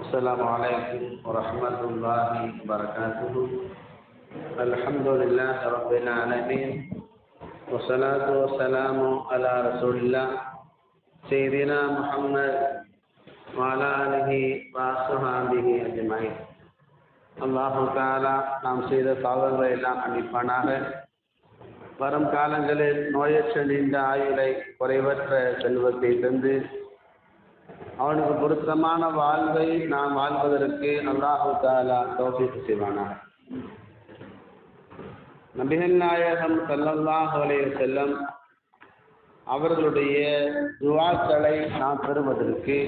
السلام عليكم ورحمة الله وبركاته. الحمد لله رب العالمين والصلاة والسلام على رسول الله سيدنا محمد وعلى آله وصحبه أجمعين. அல்லாஹு தஆலா நாம் செய்த பாவங்களை எல்லாம் மன்னிப்பானாக. வரும் காலங்களில் நோயற்ற நீண்ட ஆயுளை, குறைவற்ற செல்வத்தை தந்து அவனுக்கு பொருத்தமான வாழ்வை நாம் வாழ்வதற்கு அல்லாஹு தஆலா தௌஃபீக் செய்வானாக. நபிகள் நாயகம் ஸல்லல்லாஹு அலைஹி வஸல்லம் அவர்களுடைய துஆக்களை நாம் பெறுவதற்கு,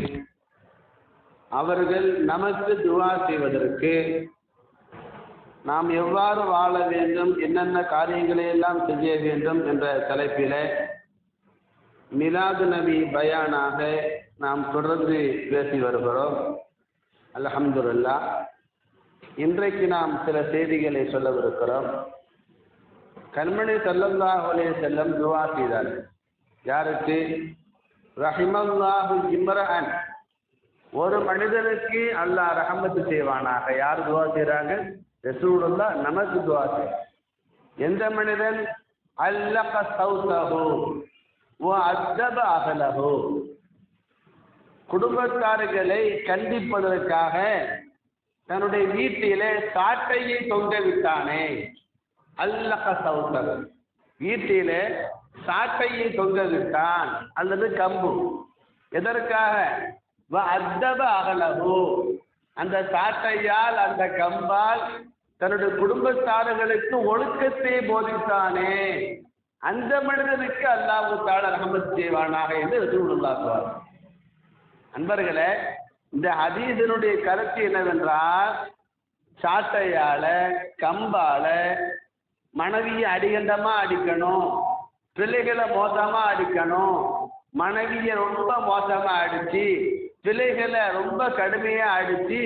அவர்கள் நமக்கு துஆ செய்வதற்கு, நாம் எவ்வாறு வாழ வேண்டும், என்னென்ன காரியங்களை எல்லாம் செய்ய வேண்டும் என்ற தலைப்பில் மிலாது நபி பயானாக நாம் தொடர்ந்து பேசி வருகிறோம். அல்ஹம்துலில்லாஹ். இன்றைக்கு நாம் சில செய்திகளை சொல்லவிருக்கிறோம். கண்மணி ஸல்லல்லாஹு அலைஹி வஸல்லம் துஆ செய்தார்கள். யாருக்கு? ரஹிமல்லாஹு இம்ரஅன், ஒரு மனிதனுக்கு அல்லாஹ் ரஹமத்து செய்வானாக. யார் துஆ செய்கிறாங்க? ரசூலுல்லாஹ் நமக்கு துஆ செய்கிறார். எந்த மனிதன்? அல்லக சௌதஹு வ அத்தப அஹலஹு, குடும்பத்தார்களை கண்டிப்பதற்காக தன்னுடைய வீட்டிலே சாட்டையை தொங்க விட்டானே. அல்லக சௌதஹு, வீட்டிலே சாட்டையை தொங்க விட்டான் அல்லது கம்பு. எதற்காக? வ அத்தப அஹலஹு, அந்த சாட்டையால், அந்த கம்பால் தன்னுடைய குடும்பத்தார்களுக்கு ஒழுக்கத்தை போதித்தானே, அந்த மனிதனுக்கு அல்லாஹ் தஆலா ரஹமத் செய்வானாக என்று ரசூலுல்லாஹ் சொல்றார். அன்பர்களே, இந்த ஹதீஸினுடைய கருத்து என்னவென்றால், சாட்டையால, கம்பால மனைவியை அடிகண்டமா அடிக்கணும், பிள்ளைகளை மோசமா அடிக்கணும், மனைவியை ரொம்ப மோசமா அடிச்சு, பிள்ளைகளை ரொம்ப கடுமையா அடிச்சு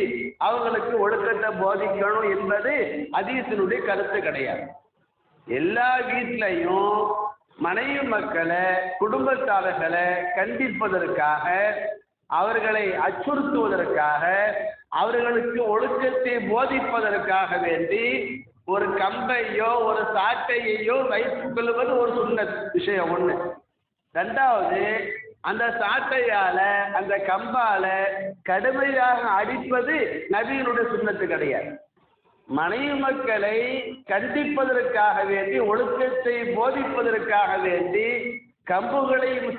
அவங்களுக்கு ஒழுக்கத்தை போதிக்கணும் என்பது ஹதீஸினுடைய கருத்து கிடையாது. எல்லா வீட்லையும் மனைவி மக்களை, குடும்பத்தாளர்களை கண்டிப்பதற்காக, அவர்களை அச்சுறுத்துவதற்காக, அவர்களுக்கு ஒழுக்கத்தை போதிப்பதற்காக வேண்டி ஒரு கம்பையோ ஒரு சாட்டையையோ வைத்துக் கொள்வது ஒரு சுன்னத் விஷயம் ஒன்று. ரெண்டாவது, அந்த சாட்டையால, அந்த கம்பால கடுமையாக அடிப்பது நபியினுடைய சுன்னத்து கிடையாது. மனைவி மக்களை கண்டிப்பதற்காக வேண்டி, ஒழுக்கத்தை போதிப்பதற்காக வேண்டி கம்புகளையும்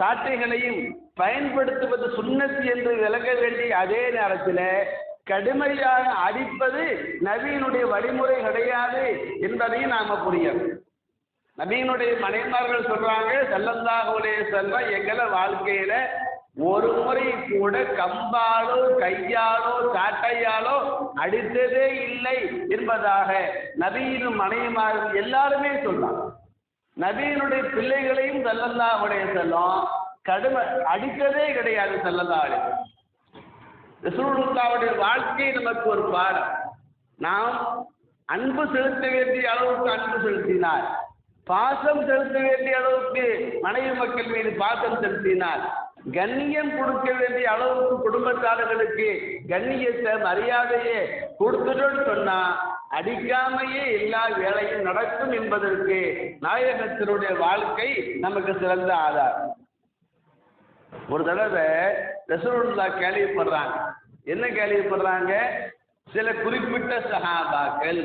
சாட்டைகளையும் பயன்படுத்துவது சுன்னத்து என்று விளக்க வேண்டிய அதே நேரத்தில் கடுமையாக அடிப்பது நபியினுடைய வழிமுறை கிடையாது என்பதையும் நாம புரியணும். நபியினுடைய மனைவிமார்கள் சொல்றாங்க, ஸல்லல்லாஹு அலைஹி வஸல்லம் எங்களை வாழ்க்கையில ஒரு முறை கூட கம்பாலோ கையாலோ சாட்டையாலோ அடித்ததே இல்லை என்பதாக நபியின் மனைவிமார்கள் எல்லாருமே சொல்றாங்க. நபியினுடைய பிள்ளைகளையும் ஸல்லல்லாஹு அலைஹி வஸல்லம் கடுமை அடித்ததே கிடையாது. ஸல்லல்லாஹு அலைஹி வஸல்லம் ரசூலுல்லாஹ்வுடைய வாழ்க்கை நமக்கு ஒரு பாடம். நாம் அன்பு செலுத்த வேண்டிய அளவுக்கு அன்பு செலுத்தினார், பாசம் செலுத்த வேண்டிய அளவுக்கு மனைவி மக்கள் மீது பாசம் செலுத்தினார், கண்ணியம் கொடுக்க வேண்டிய அளவுக்கு குடும்பத்தாளர்களுக்கு கண்ணியத்தை, மரியாதையை கொடுத்துட்டோன்னு சொன்னா அடிக்காமையே எல்லா வேலையும் நடக்கும் என்பதற்கு நாயகத்தினுடைய வாழ்க்கை நமக்கு சிறந்த ஆதாரம். ஒரு தடவை ரசூலுல்லாஹ் கேள்விப்படுறாங்க. என்ன கேள்விப்படுறாங்க? சில குறிப்பிட்ட சஹாபாக்கள்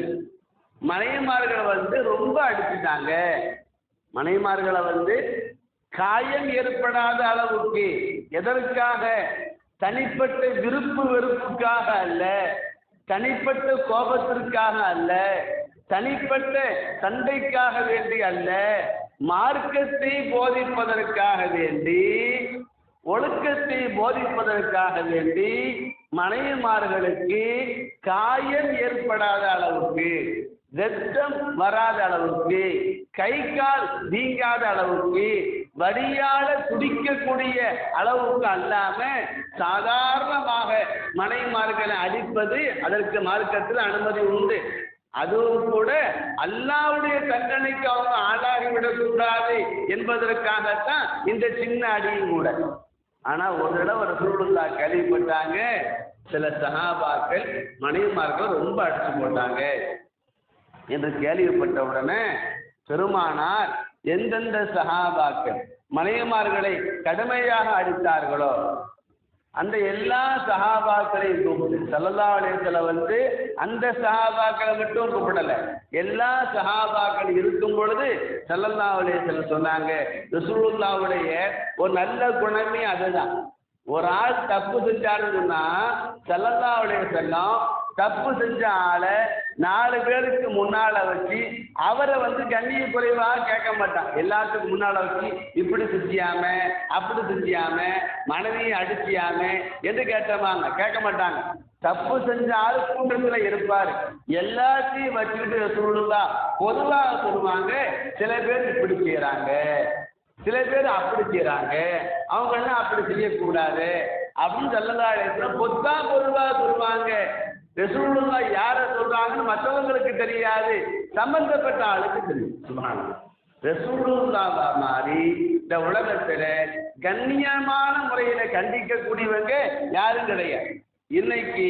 மனைவிமார்களை ரொம்ப அடிச்சுட்டாங்க. மனைவிமார்களை காயம் ஏற்படாத அளவுக்கு, எதற்காக? தனிப்பட்ட விருப்பு வெறுப்புக்காக அல்ல, தனிப்பட்ட கோபத்திற்காக அல்ல, தனிப்பட்ட சண்டைக்காக வேண்டி அல்ல, மார்க்கத்தை போதிப்பதற்காக வேண்டி, ஒழுக்கத்தை போதிப்பதற்காக வேண்டி மனைவிமார்களுக்கு காயம் ஏற்படாத அளவுக்கு, ரத்தம் வராத அளவுக்கு, கை கால் வீங்காத அளவுக்கு, வடியால துடிக்கக்கூடிய அளவுக்கு அல்லாம சாதாரணமாக மனைவிமார்களை அடிப்பது அதற்கு மார்க்கத்தில் அனுமதி உண்டு. அதுவும் கூட அல்லாஹ்வுடைய தண்டனைக்கு அவங்க ஆளாகிவிடக்கூடாது என்பதற்காகத்தான் இந்த சின்ன அடியும் கூட. ஆனா ஒரு தடவை ரசூலுல்லாஹ் கேள்விப்பட்டாங்க, சில சஹாபாக்கள் மனைவிமார்கள் ரொம்ப அடிச்சு போட்டாங்க என்று கேள்விப்பட்ட உடனே பெருமானார் எந்தெந்த சஹாபாக்கள் மனைவிமார்களை கடுமையாக அடித்தார்களோ அந்த எல்லா சஹாபாக்களையும் கூப்பிட்டு ஸல்லல்லாஹு அலைஹி வஸல்லம் அந்த சஹாபாக்களை மட்டும் கூப்பிடல, எல்லா சஹாபாக்கள் இருக்கும் பொழுது ஸல்லல்லாஹு அலைஹி வஸல்லம் சொன்னாங்க, ரசூலுல்லாஹ்வுடைய ஒரு நல்ல குணமே அதுதான். ஒரு ஆள் தப்பு செஞ்சாருன்னா ஸல்லல்லாஹு அலைஹி வஸல்லம் தப்பு செஞ்ச ஆளை 4 பேருக்கு முன்னால வச்சு அவரை கண்ணிய குறைவாக கேட்க மாட்டான். எல்லாத்துக்கும் முன்னால வச்சு இப்படி செஞ்சியாம அப்படி செஞ்சியாம மனைவியை அடிச்சியாம என்று கேட்க மாட்டாங்க. தப்பு செஞ்ச ஆள் கூட்டத்தில் இருப்பாரு. எல்லாத்தையும் வச்சுக்கிட்டு சொல்லுதா பொதுவாக சொல்லுவாங்க, சில பேர் இப்படி செய்யறாங்க, சில பேர் அப்படி செய்யறாங்க, அவங்க எல்லாம் அப்படி செய்யக்கூடாது அப்படின்னு ஸல்லல்லாஹு அலைஹி வஸல்லம் பொதுவாக சொல்லுவாங்க. ரசூலுல்லாஹ் யார சொல்றாங்கன்னு மற்றவங்களுக்கு தெரியாது, சம்பந்தப்பட்ட ஆளுக்கு தெரியும். சுப்ஹானல்லாஹ். ரசூலுல்லாஹ் மாதிரி இந்த உலகத்துல கண்ணியமான முறையில கண்டிக்கக்கூடியவங்க யாரும் கிடையாது. இன்னைக்கு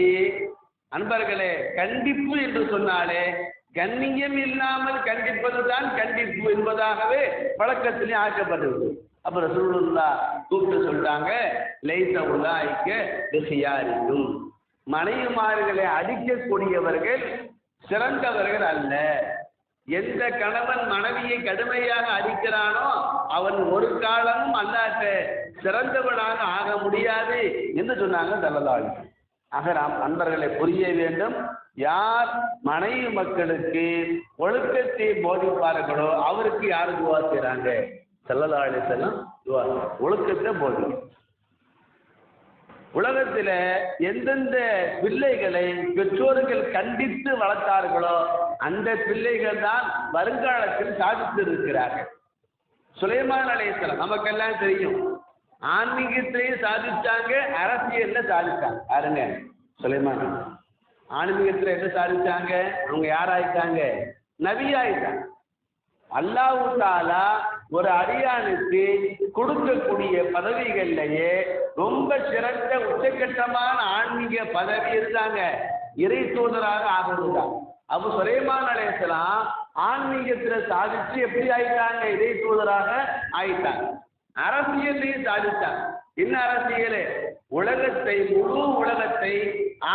அன்பர்களே, கண்டிப்பு என்று சொன்னாலே கண்ணியம் இல்லாமல் கண்டிப்பது தான் கண்டிப்பு என்பதாகவே பழக்கத்திலே ஆக்கப்பட்டது. அப்ப ரசூலுல்லாஹ் கூப்பிட்டு சொல்றாங்க, லைஸ உலாயிக பிஹியாரிக்கும், மனைவிமார்களை அடிக்கக்கூடியவர்கள் சிறந்தவர்கள் அல்ல. எந்த கணவன் மனைவியை கடுமையாக அடிக்கிறானோ அவன் ஒரு காலமும் அல்லாஹ்ட்ட சிறந்தவனாக ஆக முடியாது என்று சொன்னாங்க ஸல்லல்லாஹு அலைஹி வஸல்லம். ஆக நாம் அன்பர்களை புரிய வேண்டும், யார் மனைவி மக்களுக்கு ஒழுக்கத்தை போதிப்பார்களோ அவருக்கு யார் துவா செய்றாங்க? ஸல்லல்லாஹு அலைஹி வஸல்லம் துவா, ஒழுக்கத்தை போதி. உலகத்தில் எந்தெந்த பிள்ளைகளை பெற்றோர்கள் கண்டித்து வளர்த்தார்களோ அந்த பிள்ளைகள் தான் வருங்காலத்தில் சாதித்து இருக்கிறார்கள். சுலைமான் அலைஹிஸ்ஸலாம் நமக்கெல்லாம் தெரியும், ஆன்மீகத்திலையும் சாதிச்சாங்க, அரசியல்ல சாதிச்சாங்க. யாருங்க? சுலைமான். ஆன்மீகத்தில் என்ன சாதிச்சாங்க? அவங்க யாராயிட்டாங்க? நபியாயிட்டாங்க. அல்லாஹ் தஆலா ஒரு அடியானுக்கு கொடுக்கக்கூடிய பதவிகள்லயே ரொம்ப சிறந்த உச்சகட்டமான ஆன்மீக பதவி இருந்தாங்க, இறை தூதராக ஆகுதுதான். அப்போ சுலைமான் அலைஹிஸ்ஸலாம் ஆன்மீகத்துல சாதிச்சு எப்படி ஆயிட்டாங்க? இறை தூதராக ஆயிட்டாங்க. அரசியலையும் சாதித்தாங்க. என்ன அரசியல்? உலகத்தை, முழு உலகத்தை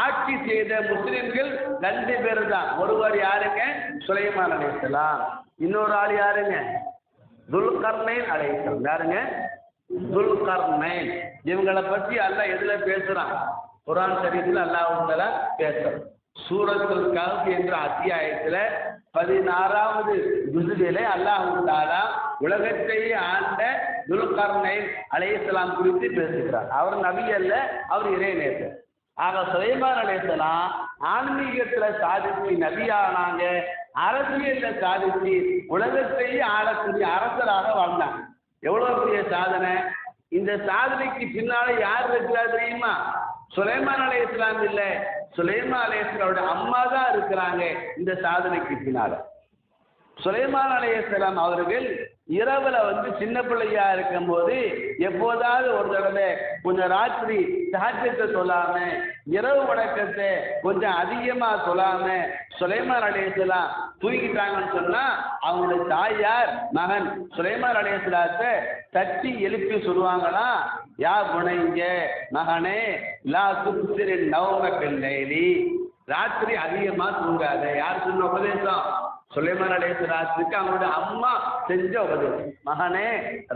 ஆட்சி செய்த முஸ்லிம்கள் 2 பேர் தான். ஒருவர் யாருங்க? சுலைமான் அலைஹிஸ்ஸலாம். இன்னொரு ஆள் யாருங்க? துல்கர்னைன் அலைஹிஸ்ஸலாம். யாருங்க? துல்கர்னைன். இவங்களை பற்றி அல்லாஹ் எதுல பேசுறான்? குர்ஆன் ஷரீஃப்ல அல்லாஹ் பேசுறான். சூரத்துல் கஹ்ஃப் என்ற அத்தியாயத்துல 16வது ஜுஸ்விலே அல்லாஹ் தஆலா உலகத்தை ஆண்ட துல்கர்னைன் அலைஹிஸ்ஸலாம் குறித்து பேசுகிறார். அவர் நபி அல்ல, அவர் இறைநேசர். ஆக சுலைமான் அலைஹிஸ்ஸலாம் ஆன்மீகத்துல சாதிச்சு நபியானாங்க, அரசியல்ல சாதிச்சு உலகத்தையே ஆளக்கூடிய அரசராக வாழ்ந்தாங்க. எவ்வளவு பெரிய சாதனை! இந்த சாதனைக்கு பின்னால யார் இருக்கிறா தெரியுமா? சுலைமான் அலைஹிஸ்ஸலாம் இல்ல, சுலைமான் அலைஹிஸ்ஸலாமுடைய அம்மா தான் இருக்கிறாங்க இந்த சாதனைக்கு பின்னால. சுலைமான் அலைஹிஸ்ஸலாம் அவர்கள் இரவுல சின்ன பிள்ளையா இருக்கும் போது எப்போதாவது ஒரு தடவை கொஞ்சம் ராத்திரி தஹஜ்ஜத்தை சொல்லாம, இரவு வணக்கத்தை கொஞ்சம் அதிகமா சொல்லாம சுலைமான் அலைஹிஸ்ஸலாம் தூங்கிட்டாங்கன்னு சொன்னா அவங்களுடைய தாயார் மகன் சுலைமான் அலைஹிஸ்ஸலாத்தை தட்டி எழுப்பி சொல்லுவாங்களா, யா புனைங்க மகனே லா துக்ஸிரின் நௌம பில் லைலி, ராத்திரி அதிகமா தூங்காத. யார் சொன்ன உபதேசம்? சுலைமான் அலைஹிஸ்ஸலாத்துக்கு அவங்களுடைய அம்மா செஞ்ச உபதேசம். மகனே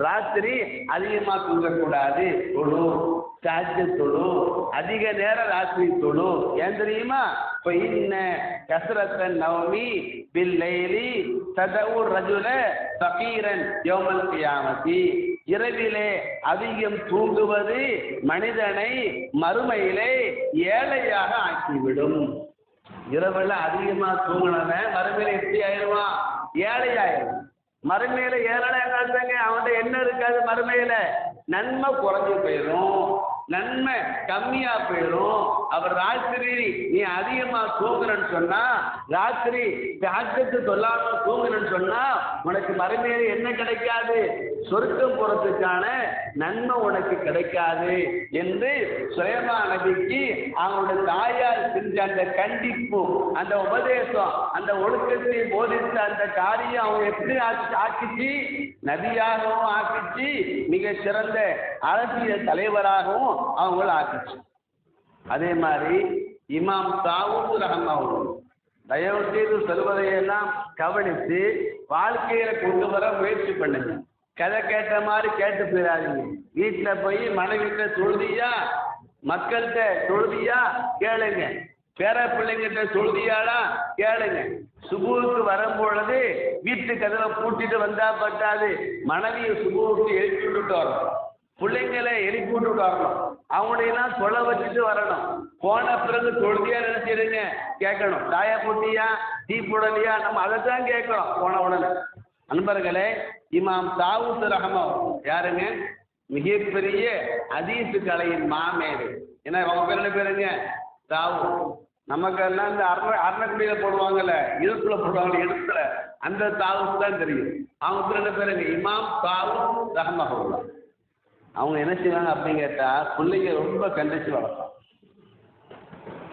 ராத்திரி அதிகமா தூங்கக்கூடாது, தொழு, தஹஜ்ஜத் தொழு, அதிக நேரம் ராத்திரி தொழு. ஏன் தெரியுமா? இப்போ இன்ன கஸ்ரத்தன் நௌமி பில் லைலி ததஉ ரஜுல ஃபகீரன் யௌமல் கியாமத்தி, இரவிலே அதிகம் தூங்குவது மனிதனை மறுமையிலே ஏழையாக ஆக்கிவிடும். இரவுல அதிகமா தூங்கினவன் மறுமையில எப்படி ஆயிடுவான்? ஏழை ஆயிடும். மறுமையில ஏழை ஆகாதுங்க, அவன்கிட்ட என்ன இருக்காது? மறுமையில நன்மை குறைஞ்சு போயிடும், நன்மை கம்மியா போயிடும். அவர் ராத்திரி நீ அதிகமா தூங்குறன்னு சொன்னா, ராத்திரி தஹஜ்ஜத் சொல்லாம தூங்குறன்னு சொன்னா உனக்கு மறுமையில என்ன கிடைக்காது? சொர்க்கம் போறதுக்கான நன்மை உனக்கு கிடைக்காது என்று சுலைமான் நபிக்கு அவங்களுடைய தாயார் செஞ்ச அந்த கண்டிப்பு, அந்த உபதேசம், அந்த ஒழுக்கத்தை போதித்த அந்த காரியம் அவங்க எப்படி ஆக்கிச்சு, நபியாகவும் ஆக்கிச்சு, மிக சிறந்த அரசியல் தலைவராகவும் அவங்கள ஆக்கிச்சு. அதே மாதிரி இமாம் தாவூத் ரஹ்மத்துல்லாஹி தயவு செய்து சொல்வதையெல்லாம் கவனித்து வாழ்க்கையில கொண்டு வர முயற்சி பண்ணுங்க. கதை கேட்ட மாதிரி கேட்டு போயிடாதீங்க. வீட்டில் போய் மனைவிட்ட தொழுதியா, மக்கள்கிட்ட தொழுதியா கேளுங்க, பேர பிள்ளைங்கிட்ட தொழுதியாடா கேளுங்க. சுபுவுக்கு வரும்பொழுது வீட்டு கதவை பூட்டிட்டு வந்தா பட்டாது, மனைவியை சுபுவுக்கு எழுப்பி விட்டுட்டு வரணும், பிள்ளைங்களை எழுப்பி விட்டுட்டு வரணும், அவங்களையெல்லாம் தொலை வச்சுட்டு வரணும். போன பிறகு தொழுதியா நினைச்சிருங்க கேட்கணும். தாயா போட்டியா, டீ போடலையா, நம்ம அதை தான் கேட்கணும் போன உடனே. அன்பர்களே, இமாம் தாவூத் ரஹ்மத்துல்லாஹி யாருங்க? மிகப்பெரிய ஹதீஸ் கலையின் மாமேதை. ஏன்னா அவங்க பேர் என்ன பேருங்க? தாவூத். நமக்கெல்லாம் இந்த அரணக்குடியில போடுவாங்கல்ல, இடுப்புல போடுவாங்க, எடுத்துல அந்த தாவூத் தான் தெரியும். அவங்க பேர் என்ன பேருங்க? இமாம் தாவூத் ரஹ்மத்துல்லாஹி. அவங்க என்ன செய்வாங்க அப்படின்னு கேட்டா, பிள்ளைங்க ரொம்ப கண்டிச்சு வளர்ப்பாங்க.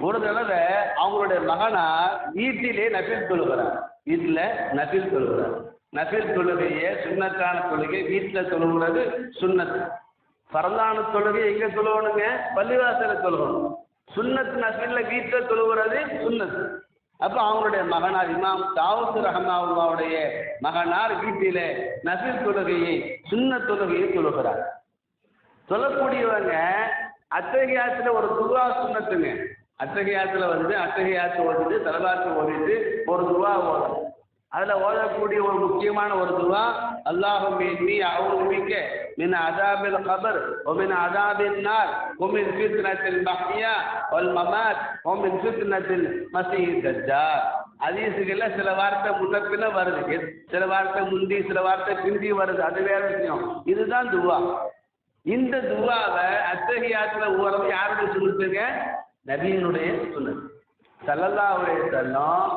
ஒரு தடவை அவங்களுடைய மகனார் வீட்டிலே நஃபில் தொழுகிறார். வீட்டில் நஃபில் தொழுகிறார். நஃபில் தொழுகையே சுன்னத்தான தொழுகை வீட்டில் தொழுகிறது சுன்னத்து. பரந்தான தொழுகை எங்கே தொழுவணுங்க? பள்ளிவாசல தொழுகணும். சுன்னத்து நஃபில்ல வீட்டில் தொழுகிறது சுன்னத்து. அப்போ அவங்களுடைய மகனார் இமாம் தாவூத் ரஹ்மத்துல்லாஹியுடைய மகனார் வீட்டிலே நஃபில் தொழுகையை சுன்னத் தொழுகையை தொழுகிறார். சொல்லக்கூடியவங்க அத்தகையாத்துல ஒரு துவா சுன்னத்துங்க. அத்தகையாத்துல அத்தகையாத்து ஓடிட்டு தலவாத்து ஓடிட்டு ஒரு துவா ஓடும். அதுல ஓதக்கூடிய ஒரு முக்கியமான ஒரு துவா, அல்லாஹும்ம இன்னி அஊது பிக்க மின் அஸாபில் கபர் வ மின் அஸாபின் நார் வ மின் ஃபித்னத்தில் மஹ்யா வல் மமாத் வ மின் ஃபித்னத்தில் மஸீஹ் தஜ்ஜால். ஹதீஸுகள்ல சில வார்த்தை முன்ன பின்ன வருது, சில வார்த்தை முந்தி, சில வார்த்தை பிந்தி வருது, அது வேற விஷயம். இதுதான் துவா. இந்த துவாவை அத்தஹியாத்துல ஓரளவு யாருடைய சுன்னத்துங்க? நபியினுடைய சுன்னத். ஸல்லல்லாஹு அலைஹி வஸல்லம்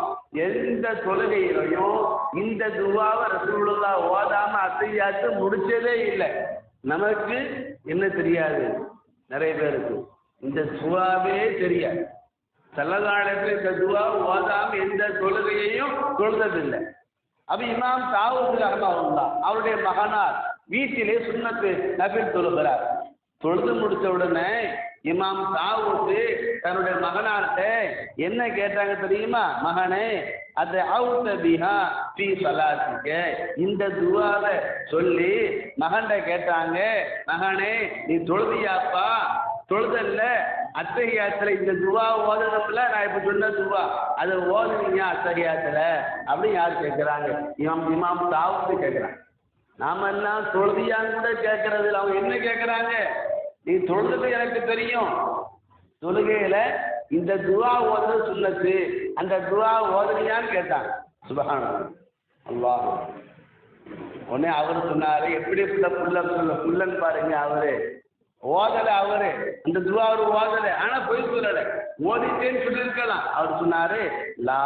எந்த தொழுகையிலையும் இந்த துவாவை ரசூலுல்லாஹ் ஓதாம அத்தஹியாத்து முடிச்சதே இல்லை. நமக்கு என்ன தெரியாது? நிறைய பேருக்கு இந்த துவாவே தெரியாது. ஸல்லல்லாஹு அலைஹி வஸல்லம் இந்த துவாவை ஓதாம எந்த தொழுகையையும் தொழுததில்லை. அப்ப இமாம் தாவூத் ரஹ்மத்துல்லாஹி அவருடைய மகனார் வீட்டிலே சுன்னத்து நஃபில் தொழுகிறார். தொழுது முடிச்ச உடனே இமாம் தாவூத் தன்னுடைய மகனார்கிட்ட என்ன கேட்டாங்க தெரியுமா? மகனே, அது அவுத பிஹா ஃபீ ஸலாத்திக, இந்த துவாவை சொல்லி மகன்கிட்ட கேட்டாங்க, மகனே நீ தொழுதியாப்பா? தொழுதல்ல, அத்தகையாத்துல இந்த துவா ஓதனம்ல, நான் இப்ப சொன்ன துவா அதை ஓதுனீங்க அத்தகையாத்துல அப்படின்னு யார் கேட்கிறாங்க? இமாம் தாவூத் கேட்கிறாங்க. நாம எல்லாம் தொழுதியான்னு கூட கேட்கறது. அவங்க என்ன கேட்கறாங்க? நீ தொழுது எனக்கு தெரியும், தொழுகையில இந்த துவா ஓதுறது சுன்னத்து, அந்த துவா ஓதுனியான்னு கேட்டாங்க. சுப்ஹானல்லாஹ், அல்லாஹ். உடனே அவரு சொன்னாரு, எப்படி புள்ளன்னு பாருங்க, அவரு ஓதலை, அவரு அந்த துவா அவரு ஓதலை, ஆனா போய் சொல்லலை, ஓதிட்டேன்னு சொல்லியிருக்கலாம். அவர் சொன்னாரு, லா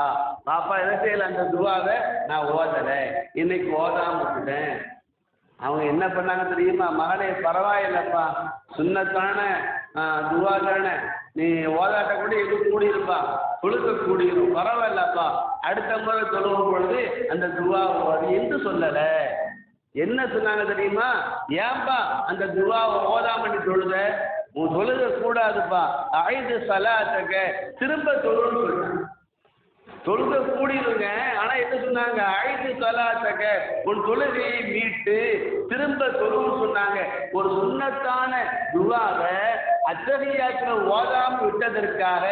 பாப்பா என்ன செய்யல, அந்த துவாவை நான் ஓதலை, இன்னைக்கு ஓதாம விட்டுட்டேன். அவங்க என்ன பண்ணாங்க தெரியுமா? மகனே பரவாயில்லப்பா, சுன்னத்தான துவா தானே, நீ ஓதாட்ட கூட இது கூடியிருப்பா, தொழுக்க கூடிரும், பரவாயில்லப்பா, அடுத்த முறை தொழுவும் பொழுது அந்த துவா ஓது என்று சொல்லலை. என்ன சொன்னாங்க தெரியுமா? ஏன்பா அந்த துவாவை ஓதாம நீ தொழுத? உன் தொழுக கூடாதுப்பா, ஐது சலாத்தக்க, திரும்ப தொழுன்னு சொல்றாங்க. தொழுக கூடிடுங்க, ஆனா என்ன சொன்னாங்க? ஐது சலாத்தக்க, உன் தொழுகையை மீட்டு திரும்ப தொழுன்னு சொன்னாங்க. ஒரு சுன்னத்தான துவாவை அத்தகையாத்துல ஓதாம விட்டதற்காக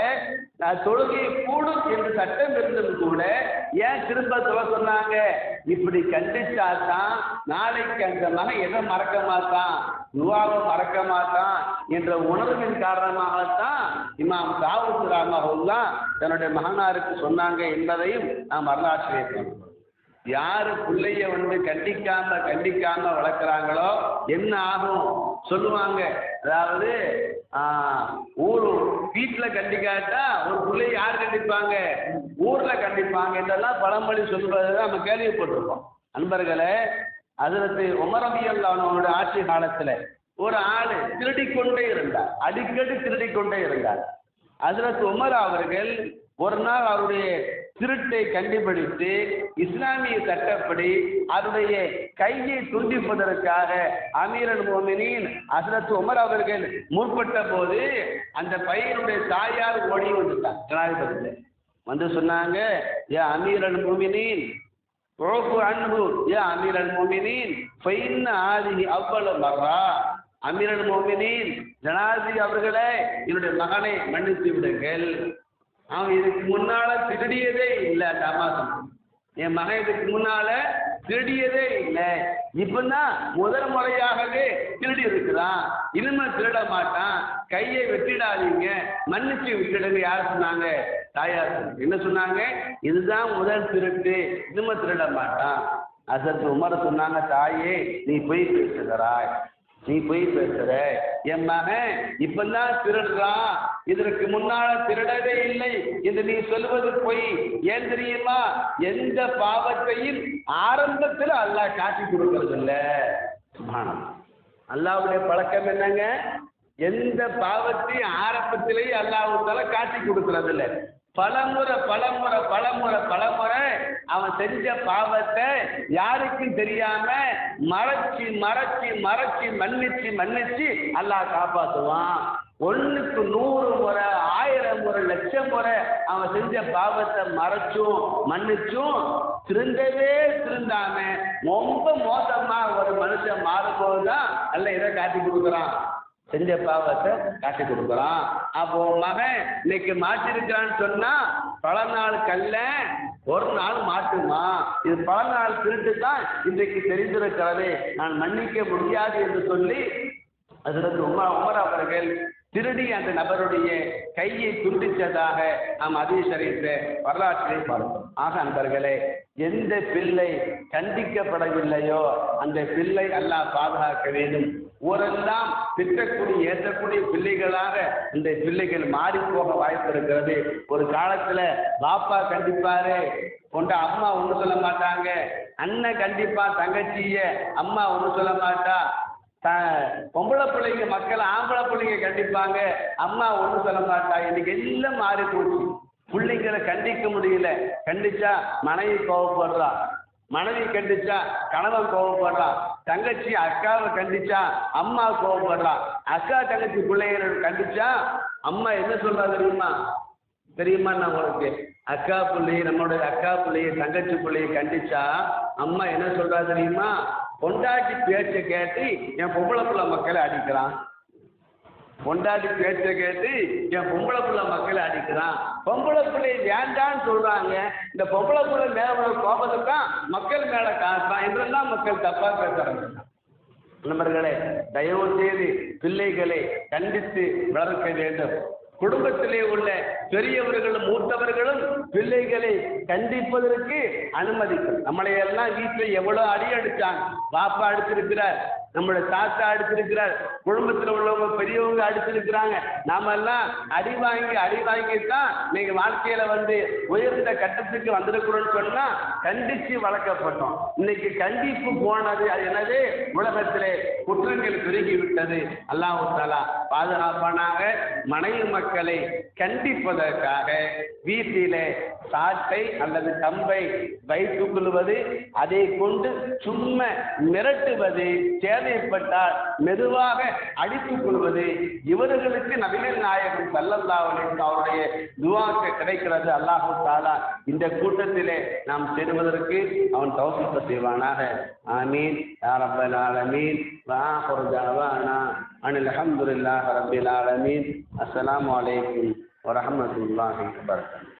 தொழுகை கூடும் என்று சட்டம் இருந்தது கூட ஏன் திரும்ப சொல்ல சொன்னாங்க? இப்படி கண்டிச்சாதான் நாளைக்கு அந்த மகன் எதை மறக்க மாட்டான், துவாவை மறக்க மாட்டான் என்ற உணர்வின் காரணமாகத்தான் இமாம் தாவூத் ரஹ்மத்துல்லாஹி தன்னுடைய மகனாருக்கு சொன்னாங்க என்பதையும் நாம் வரலாற்றிலே பார்க்கிறோம். யாரு பிள்ளைய கண்டிக்காம வளர்க்குறாங்களோ என்ன ஆகும் சொல்லுவாங்க. அதாவது வீட்டில் கண்டிக்காட்டா ஒரு பிள்ளைய யார் கண்டிப்பாங்க? ஊர்ல கண்டிப்பாங்க. இதெல்லாம் பழமொழி சொல்வதை நம்ம கேள்விப்பட்டிருக்கோம். அன்பர்களே, ஹஜ்ரத் உமர் ரலியல்லாஹு அன்ஹுவோட ஆட்சி காலத்துல ஒரு ஆளு திருடிக்கொண்டே இருந்தார், அடிக்கடி திருடிக்கொண்டே இருந்தார். ஹஜ்ரத் உமர் அவர்கள் ஒரு நாள் அவருடைய திருட்டை கண்டுபிடித்து இஸ்லாமிய சட்டப்படி அவருடைய கையை துண்டிப்பதற்காக அமீருல் மோமினீன் ஹஜ்ரத் உமர் அவர்கள் முற்பட்ட போது அந்த பையனுடைய தாயார் ஓடி வந்துட்டார். ஜனாதிபதியில் வந்து சொன்னாங்க, யா அமீருல் மோமினீன் உஃபு அன்ஹு யா அமீருல் மோமினீன் ஃபைன்ன ஹாதிஹி அவ்வள மர்ரா. அமீருல் மோமினீன் ஜனாதிபதி அவர்களே, என்னுடைய மகனை மன்னித்து விடுங்கள். அவன் இதுக்கு முன்னால திருடியதே இல்லை. அந்த அம்மா சொன்னான், என் மகன் இதுக்கு முன்னால திருடியதே இல்லை, இப்பதான் முதல் முறையாகவே திருடி இருக்கிறான், இனிமே திருட மாட்டான், கையை வெட்டிடாதீங்க, மன்னிச்சு விட்டுடுங்க. யார் சொன்னாங்க? தாயார். என்ன சொன்னாங்க? இதுதான் முதல் திருட்டு, இனிமே திருட மாட்டான். ஹஜ்ரத் உமர் சொன்னாங்க, தாயே நீ பொய் பேசுகிறாய், நீ பொய் பேசுற, என் மகன் இப்பதான் திருடுறான், இதற்கு முன்னால திருடவே இல்லை என்று நீ சொல்வது பொய். ஏன் தெரியுமா? எந்த பாவத்தையும் ஆரம்பத்தில் அல்லாஹ் காட்டி கொடுக்கறது இல்ல. அல்லாஹ்வுடைய பழக்கம் என்னங்க? எந்த பாவத்தையும் ஆரம்பத்திலேயே அல்லாஹ்வுத்தால காட்டி கொடுக்கறது இல்லை. பலமுறை அவன் செஞ்ச பாவத்தை யாருக்கும் தெரியாம மறைச்சி மன்னிச்சு அல்லாஹ் காப்பாற்றுவான். 1க்கு 100 முறை 1000 முறை 1,00,000 முறை அவன் செஞ்ச பாவத்தை மறைச்சும் மன்னிச்சும் திருந்தாம ரொம்ப மோசமா ஒரு மனுஷன் மாறும்போதுதான் அல்ல இதை காட்டி கொடுக்குறான், செஞ்ச பாவத்தை காட்டி கொடுக்குறான். அப்போ மகன் இன்னைக்கு மாட்டிருக்கிறான்னு சொன்னா பல நாள் கல்ல ஒரு நாள் மாட்டுமா. இது பல நாள் திருட்டு தான் இன்றைக்கு தெரிந்திருக்கிறது, நான் மன்னிக்க முடியாது என்று சொல்லி ஹஜ்ரத் உமர் அவர்கள் திருடி அந்த நபருடைய கையை துண்டித்ததாக நாம் ஹதீஸ் ஷரீஃப் வரலாற்றை பார்த்தோம். ஆக நண்பர்களே, எந்த பிள்ளை கண்டிக்கப்படவில்லையோ அந்த பிள்ளை அல்லாஹ் பாதுகாக்க வேண்டும். ஊரெல்லாம் திட்டக்கூடிய ஏற்றக்கூடிய பிள்ளைகளாக இந்த பிள்ளைகள் மாறி போக வாய்ப்பு இருக்கிறது. ஒரு காலத்துல பாப்பா கண்டிப்பாரு, கொண்ட அம்மா ஒன்றும் சொல்ல மாட்டாங்க, அண்ணன் கண்டிப்பா தங்கச்சிய அம்மா ஒன்றும் சொல்ல மாட்டா, பொம்பளை பிள்ளைங்க மக்கள் ஆம்பளை பிள்ளைங்க கண்டிப்பாங்க, அம்மா ஒன்றும் சொல்ல மாட்டா. இன்னைக்கு எல்லாம் மாறி போச்சு. பிள்ளைங்களை கண்டிக்க முடியல, கண்டிச்சா மனைவி கோவப்படுறா, மனைவி கண்டிச்சா கணவன் கோவப்படுறான், தங்கச்சி அக்காவை கண்டிச்சா அம்மா கோவப்படுறான், அக்கா தங்கச்சி பிள்ளைகளை கண்டிச்சா அம்மா என்ன சொல்றா தெரியுமா நான் உங்களுக்கு? அக்கா பிள்ளையை நம்மளுடைய அக்கா பிள்ளையை தங்கச்சி பிள்ளையை கண்டிச்சா அம்மா என்ன சொல்றா தெரியுமா? பொண்டாட்டி பேச்சை கேட்டு என் பொம்பளை பிள்ளை மக்களை அடிக்கிறான், பொண்டாட்டி பேச்சை கேட்டு என் பொம்பளை பிள்ளை மக்களை அடிக்கிறான், பொம்பளை பிள்ளை வேண்டான்னு சொல்றாங்க, இந்த பொம்பளை பிள்ளை மேல கோபத்துக்கான் மக்கள் மேல காட்டான் என்றெல்லாம் மக்கள் தப்பா பேசுறாங்க. நண்பர்களே, தயவு செய்து பிள்ளைகளை கண்டித்து வளர்க்க வேண்டும். குடும்பத்திலே உள்ள பெரியவர்களும் மூத்தவர்களும் பிள்ளைகளை கண்டிப்பதற்கு அனுமதிக்கும். நம்மளை எல்லாம் வீட்டில் எவ்வளவு அடி அடிச்சாங்க, பாப்பா அடிச்சிருக்கிறார், நம்மளுடைய தாத்தா அடிச்சிருக்கிறார், குடும்பத்தில் உள்ளவங்க பெரியவங்க அடிச்சிருக்கிறாங்க. நாம எல்லாம் அடி வாங்கித்தான் நீங்க வாழ்க்கையில உயர்ந்த கட்டத்துக்கு வந்திருக்கிறோம்னு சொன்னா கண்டிச்சு வளர்க்கப்பட்டோம். இன்னைக்கு கண்டிப்பு போனது, அது எனவே உலகத்திலே குற்றங்கள் பெருகி விட்டது. அல்லாஹ் தஆலா பாதுகாப்பானாக. மனைவி மக்களை கண்டிப்பதற்காக வீட்டிலே சாட்டை அல்லது கம்பை வைத்துக் கொள்வது, அதை கொண்டு சும்மா மிரட்டுவது, தேவைப்பட்டால் மெதுவாக அடித்துக் கொள்வது, இவர்களுக்கு நபிகள் நாயகம் ஸல்லல்லாஹு அலைஹி வஸல்லம் அவருடைய துஆக்கு கிடைக்கிறது. அல்லாஹ் தஆலா இந்த கூட்டத்திலே நாம் சேருவதற்கு அவன் தௌஃபீக் செய்வானாக. ஆமீன் யா ரப்பல் ஆலமீன். வ ஆகிரு தஅவானா அனில் ஹம்துலில்லாஹி ரப்பில் ஆலமீன். அஸ்ஸலாமு அலைக்கும் வ ரஹ்மத்துல்லாஹி வ பரகாத்துஹு.